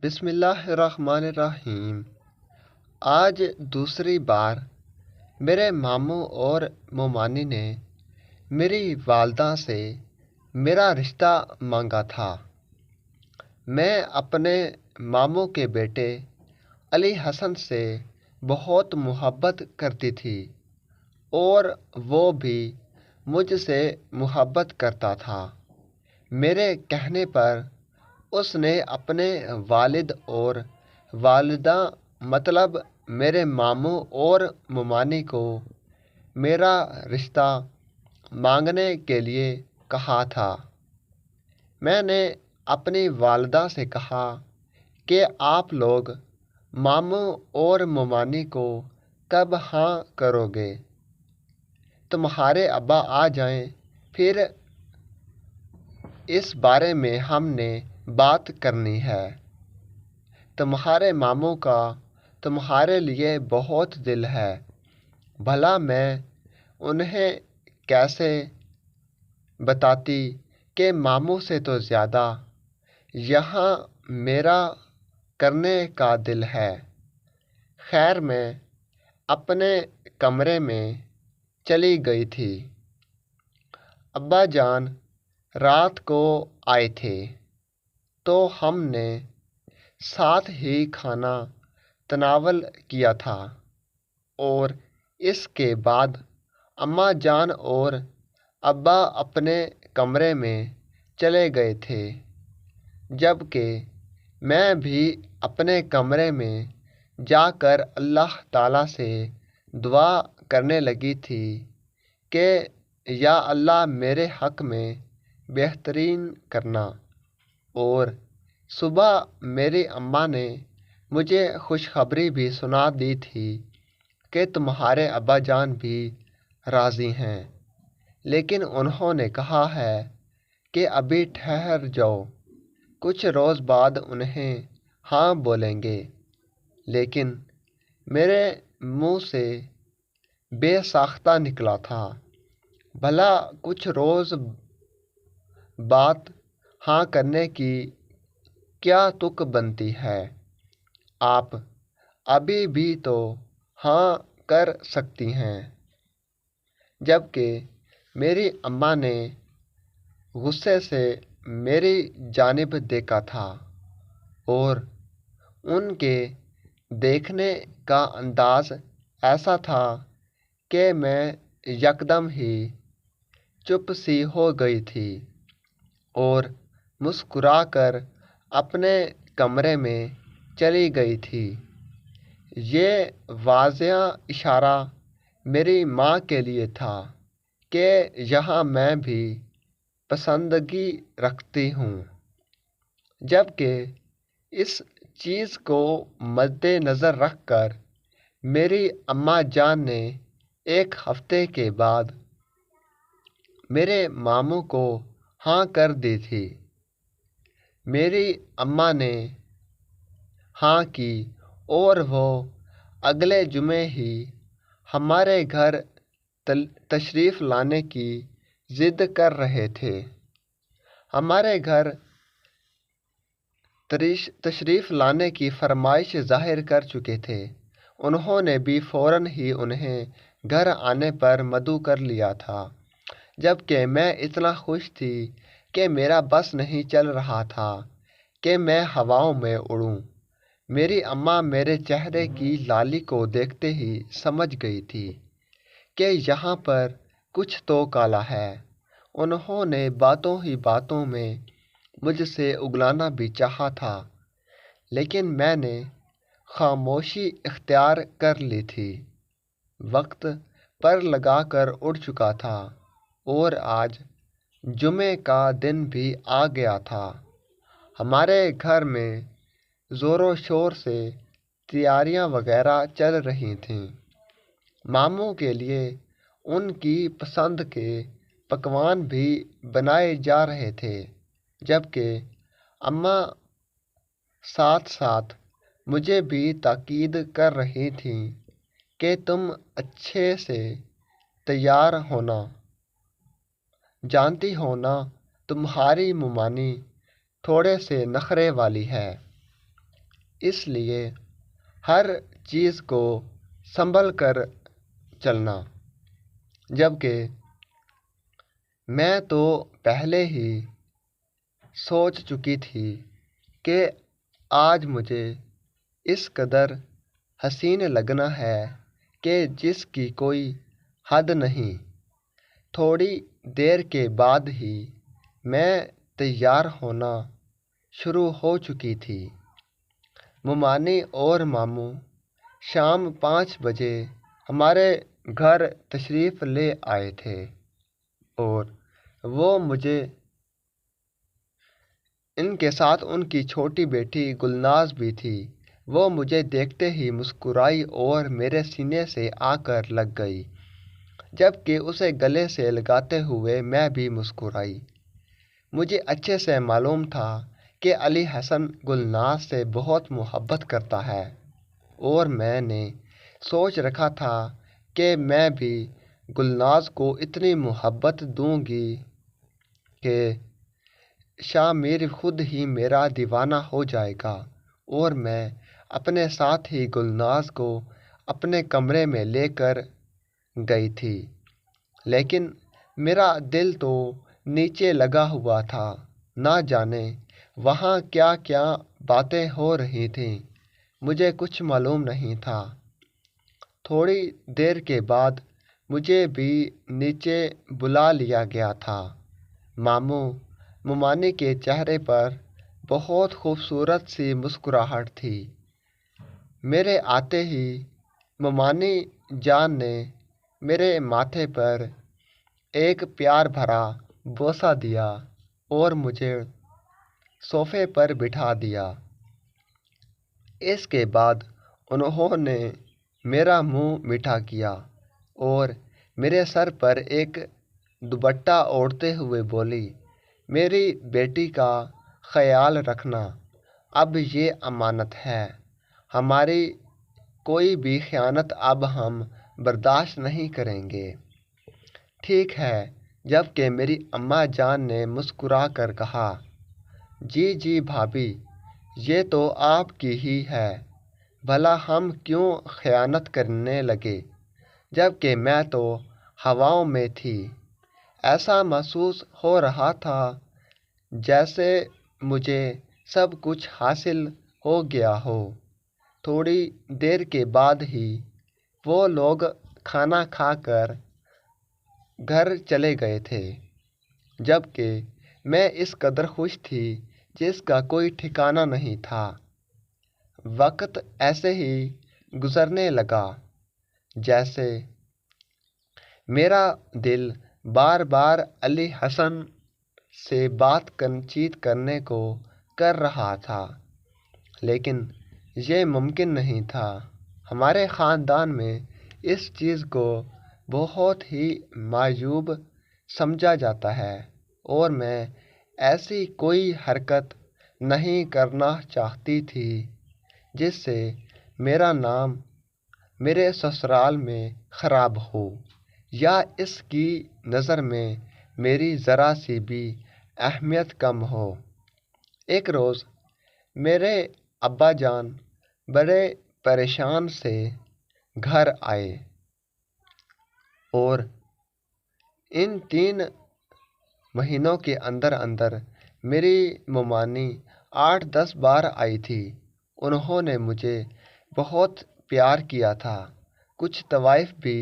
بسم اللہ الرحمن الرحیم۔ آج دوسری بار میرے ماموں اور مومانی نے میری والدہ سے میرا رشتہ مانگا تھا۔ میں اپنے ماموں کے بیٹے علی حسن سے بہت محبت کرتی تھی اور وہ بھی مجھ سے محبت کرتا تھا۔ میرے کہنے پر اس نے اپنے والد اور والدہ مطلب میرے ماموں اور مومانی کو میرا رشتہ مانگنے کے لیے کہا تھا۔ میں نے اپنی والدہ سے کہا کہ آپ لوگ ماموں اور مومانی کو کب ہاں کرو گے؟ تمہارے ابا آ جائیں، پھر اس بارے میں ہم نے بات کرنی ہے۔ تمہارے ماموں کا تمہارے لیے بہت دل ہے، بھلا میں انہیں کیسے بتاتی کہ ماموں سے تو زیادہ یہاں میرا کرنے کا دل ہے۔ خیر میں اپنے کمرے میں چلی گئی تھی۔ ابا جان رات کو آئے تھے تو ہم نے ساتھ ہی کھانا تناول کیا تھا اور اس کے بعد اماں جان اور ابا اپنے کمرے میں چلے گئے تھے، جبکہ میں بھی اپنے کمرے میں جا کر اللہ تعالیٰ سے دعا کرنے لگی تھی کہ یا اللہ میرے حق میں بہترین کرنا۔ اور صبح میری اماں نے مجھے خوشخبری بھی سنا دی تھی کہ تمہارے ابا جان بھی راضی ہیں، لیکن انہوں نے کہا ہے کہ ابھی ٹھہر جاؤ، کچھ روز بعد انہیں ہاں بولیں گے۔ لیکن میرے منہ سے بے ساختہ نکلا تھا، بھلا کچھ روز بعد ہاں کرنے کی کیا تک بنتی ہے؟ آپ ابھی بھی تو ہاں کر سکتی ہیں۔ جبکہ میری اماں نے غصے سے میری جانب دیکھا تھا اور ان کے دیکھنے کا انداز ایسا تھا کہ میں یکدم ہی چپ سی ہو گئی تھی اور مسکرا کر اپنے کمرے میں چلی گئی تھی۔ یہ واضح اشارہ میری ماں کے لیے تھا کہ یہاں میں بھی پسندگی رکھتی ہوں، جبکہ اس چیز کو مد نظر رکھ کر میری اماں جان نے ایک ہفتے کے بعد میرے ماموں کو ہاں کر دی تھی۔ میری اماں نے ہاں کی اور وہ اگلے جمعے ہی ہمارے گھر تشریف لانے کی ضد کر رہے تھے۔ ہمارے گھر تشریف لانے کی فرمائش ظاہر کر چکے تھے۔ انہوں نے بھی فوراً ہی انہیں گھر آنے پر مدعو کر لیا تھا، جبکہ میں اتنا خوش تھی کہ میرا بس نہیں چل رہا تھا کہ میں ہواؤں میں اڑوں۔ میری اماں میرے چہرے کی لالی کو دیکھتے ہی سمجھ گئی تھی کہ یہاں پر کچھ تو کالا ہے۔ انہوں نے باتوں ہی باتوں میں مجھ سے اگلانا بھی چاہا تھا، لیکن میں نے خاموشی اختیار کر لی تھی۔ وقت پر لگا کر اڑ چکا تھا اور آج جمعے کا دن بھی آ گیا تھا۔ ہمارے گھر میں زور و شور سے تیاریاں وغیرہ چل رہی تھیں۔ ماموں کے لیے ان کی پسند کے پکوان بھی بنائے جا رہے تھے، جبکہ اماں ساتھ ساتھ مجھے بھی تاکید کر رہی تھیں کہ تم اچھے سے تیار ہونا، جانتی ہو نا تمہاری مومانی تھوڑے سے نخرے والی ہے۔ اس لیے ہر چیز کو سنبھل کر چلنا، جبکہ میں تو پہلے ہی سوچ چکی تھی کہ آج مجھے اس قدر حسین لگنا ہے کہ جس کی کوئی حد نہیں۔ تھوڑی دیر کے بعد ہی میں تیار ہونا شروع ہو چکی تھی۔ ممانی اور ماموں شام 5 بجے ہمارے گھر تشریف لے آئے تھے اور وہ مجھے ان کے ساتھ ان کی چھوٹی بیٹی گلناز بھی تھی۔ وہ مجھے دیکھتے ہی مسکرائی اور میرے سینے سے آ کر لگ گئی، جبکہ اسے گلے سے لگاتے ہوئے میں بھی مسکرائی۔ مجھے اچھے سے معلوم تھا کہ علی حسن گلناز سے بہت محبت کرتا ہے، اور میں نے سوچ رکھا تھا کہ میں بھی گلناز کو اتنی محبت دوں گی کہ شامیر خود ہی میرا دیوانہ ہو جائے گا، اور میں اپنے ساتھ ہی گلناز کو اپنے کمرے میں لے کر گئی تھی۔ لیکن میرا دل تو نیچے لگا ہوا تھا، نہ جانے وہاں کیا کیا باتیں ہو رہی تھیں، مجھے کچھ معلوم نہیں تھا۔ تھوڑی دیر کے بعد مجھے بھی نیچے بلا لیا گیا تھا۔ ماموں ممانی کے چہرے پر بہت خوبصورت سی مسکراہٹ تھی۔ میرے آتے ہی ممانی جان نے میرے ماتھے پر ایک پیار بھرا بوسہ دیا اور مجھے صوفے پر بٹھا دیا۔ اس کے بعد انہوں نے میرا منہ میٹھا کیا اور میرے سر پر ایک دوپٹہ اوڑھتے ہوئے بولی، میری بیٹی کا خیال رکھنا، اب یہ امانت ہے، ہماری کوئی بھی خیانت اب ہم برداشت نہیں کریں گے۔ ٹھیک ہے، جبکہ میری اماں جان نے مسکرا کر کہا، جی جی بھابھی، یہ تو آپ کی ہی ہے، بھلا ہم کیوں خیانت کرنے لگے، جبکہ میں تو ہواؤں میں تھی۔ ایسا محسوس ہو رہا تھا جیسے مجھے سب کچھ حاصل ہو گیا ہو۔ تھوڑی دیر کے بعد ہی وہ لوگ کھانا کھا کر گھر چلے گئے تھے، جبکہ میں اس قدر خوش تھی جس کا کوئی ٹھکانہ نہیں تھا۔ وقت ایسے ہی گزرنے لگا جیسے میرا دل بار بار علی حسن سے بات چیت کرنے کو کر رہا تھا، لیکن یہ ممکن نہیں تھا۔ ہمارے خاندان میں اس چیز کو بہت ہی معیوب سمجھا جاتا ہے، اور میں ایسی کوئی حرکت نہیں کرنا چاہتی تھی جس سے میرا نام میرے سسرال میں خراب ہو، یا اس کی نظر میں میری ذرا سی بھی اہمیت کم ہو۔ ایک روز میرے ابا جان بڑے پریشان سے گھر آئے اور ان 3 مہینوں کے اندر اندر میری ممانی 8-10 بار آئی تھی۔ انہوں نے مجھے بہت پیار کیا تھا، کچھ تحائف بھی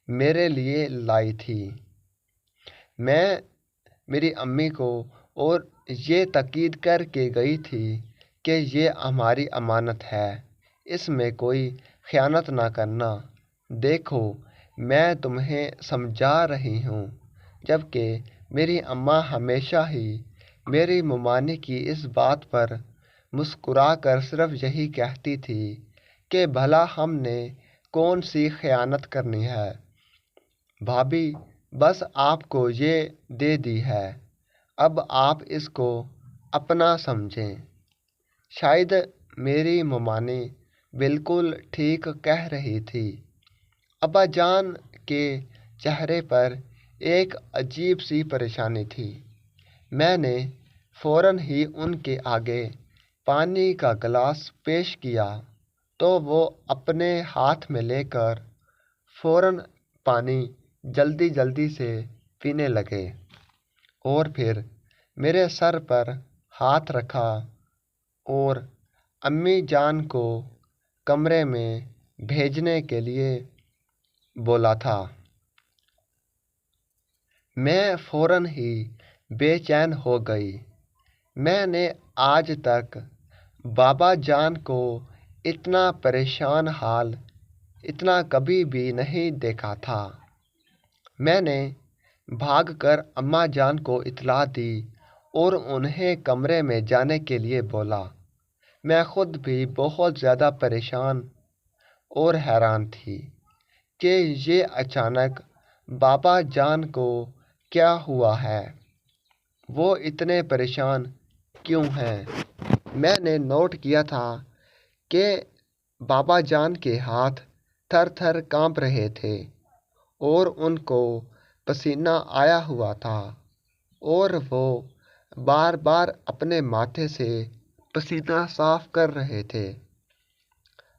میرے لیے لائی تھی۔ میں میری امی کو اور یہ تاکید کر کے گئی تھی کہ یہ ہماری امانت ہے، اس میں کوئی خیانت نہ کرنا۔ دیکھو، میں تمہیں سمجھا رہی ہوں، جبکہ میری اماں ہمیشہ ہی میری ممانی کی اس بات پر مسکرا کر صرف یہی کہتی تھی کہ بھلا ہم نے کون سی خیانت کرنی ہے، بھابھی بس آپ کو یہ دے دی ہے، اب آپ اس کو اپنا سمجھیں۔ شاید میری ممانی بالکل ٹھیک کہہ رہی تھی۔ ابا جان کے چہرے پر ایک عجیب سی پریشانی تھی۔ میں نے فوراً ہی ان کے آگے پانی کا گلاس پیش کیا تو وہ اپنے ہاتھ میں لے کر فوراً پانی جلدی جلدی سے پینے لگے اور پھر میرے سر پر ہاتھ رکھا اور امی جان کو کمرے میں بھیجنے کے لیے بولا تھا۔ میں فوراً ہی بے چین ہو گئی۔ میں نے آج تک بابا جان کو اتنا پریشان حال اتنا کبھی بھی نہیں دیکھا تھا۔ میں نے بھاگ کر اماں جان کو اطلاع دی اور انہیں کمرے میں جانے کے لیے بولا۔ میں خود بھی بہت زیادہ پریشان اور حیران تھی کہ یہ اچانک بابا جان کو کیا ہوا ہے، وہ اتنے پریشان کیوں ہیں۔ میں نے نوٹ کیا تھا کہ بابا جان کے ہاتھ تھر تھر کانپ رہے تھے اور ان کو پسینہ آیا ہوا تھا اور وہ بار بار اپنے ماتھے سے پسینہ صاف کر رہے تھے۔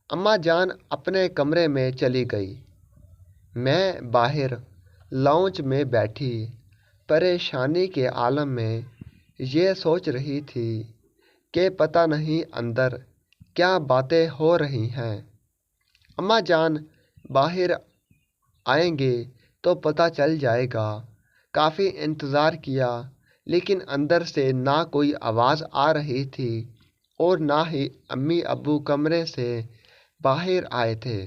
اماں جان اپنے کمرے میں چلی گئی۔ میں باہر لاؤنج میں بیٹھی پریشانی کے عالم میں یہ سوچ رہی تھی کہ پتہ نہیں اندر کیا باتیں ہو رہی ہیں۔ اماں جان باہر آئیں گے تو پتہ چل جائے گا۔ کافی انتظار کیا لیکن اندر سے نہ کوئی آواز آ رہی تھی اور نہ ہی امی ابو کمرے سے باہر آئے تھے۔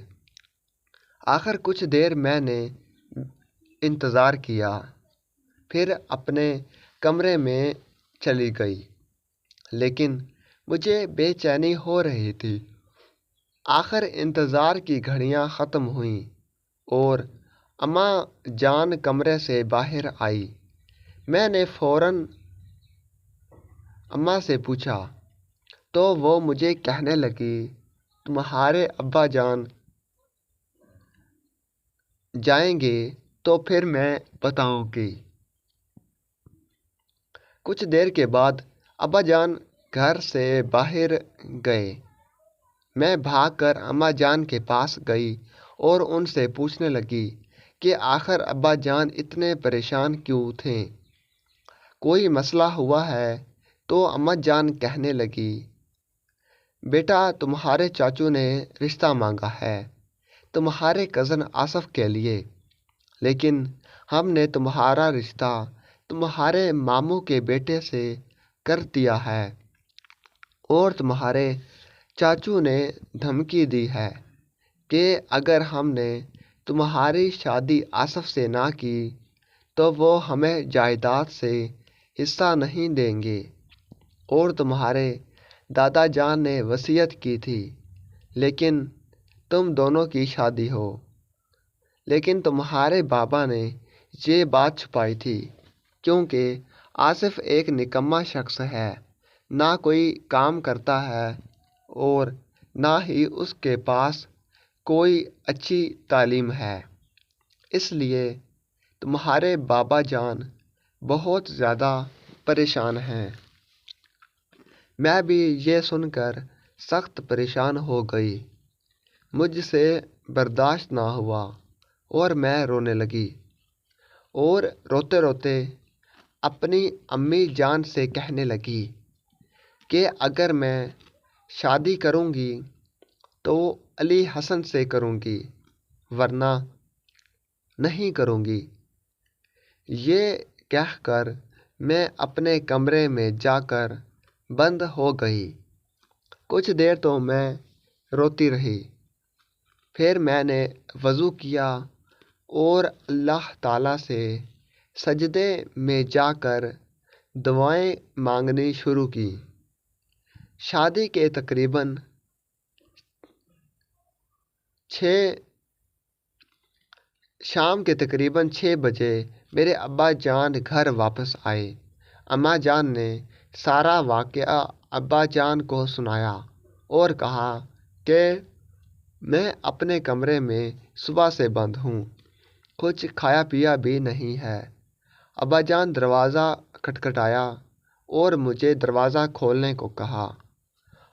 آخر کچھ دیر میں نے انتظار کیا، پھر اپنے کمرے میں چلی گئی، لیکن مجھے بے چینی ہو رہی تھی۔ آخر انتظار کی گھڑیاں ختم ہوئیں اور اماں جان کمرے سے باہر آئی۔ میں نے فوراً اماں سے پوچھا تو وہ مجھے کہنے لگی، تمہارے ابا جان جائیں گے تو پھر میں بتاؤں گی۔ کچھ دیر کے بعد ابا جان گھر سے باہر گئے۔ میں بھاگ کر اماں جان کے پاس گئی اور ان سے پوچھنے لگی کہ آخر ابا جان اتنے پریشان کیوں تھے، کوئی مسئلہ ہوا ہے؟ تو اماں جان کہنے لگی، بیٹا تمہارے چاچو نے رشتہ مانگا ہے تمہارے کزن آصف کے لیے، لیکن ہم نے تمہارا رشتہ تمہارے ماموں کے بیٹے سے کر دیا ہے اور تمہارے چاچو نے دھمکی دی ہے کہ اگر ہم نے تمہاری شادی آصف سے نہ کی تو وہ ہمیں جائیداد سے حصہ نہیں دیں گے، اور تمہارے دادا جان نے وصیت کی تھی لیکن تم دونوں کی شادی ہو، لیکن تمہارے بابا نے یہ بات چھپائی تھی کیونکہ آصف ایک نکما شخص ہے، نہ کوئی کام کرتا ہے اور نہ ہی اس کے پاس کوئی اچھی تعلیم ہے، اس لیے تمہارے بابا جان بہت زیادہ پریشان ہیں۔ میں بھی یہ سن کر سخت پریشان ہو گئی، مجھ سے برداشت نہ ہوا اور میں رونے لگی اور روتے روتے اپنی امی جان سے کہنے لگی کہ اگر میں شادی کروں گی تو علی حسن سے کروں گی ورنہ نہیں کروں گی۔ یہ کہہ کر میں اپنے کمرے میں جا کر بند ہو گئی۔ کچھ دیر تو میں روتی رہی، پھر میں نے وضو کیا اور اللہ تعالیٰ سے سجدے میں جا کر دعائیں مانگنی شروع کی۔ شادی کے تقریباً 6 بجے میرے ابا جان گھر واپس آئے۔ اماں جان نے سارا واقعہ ابا جان کو سنایا اور کہا کہ میں اپنے کمرے میں صبح سے بند ہوں، کچھ کھایا پیا بھی نہیں ہے۔ ابا جان دروازہ کھٹکھٹایا اور مجھے دروازہ کھولنے کو کہا۔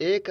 1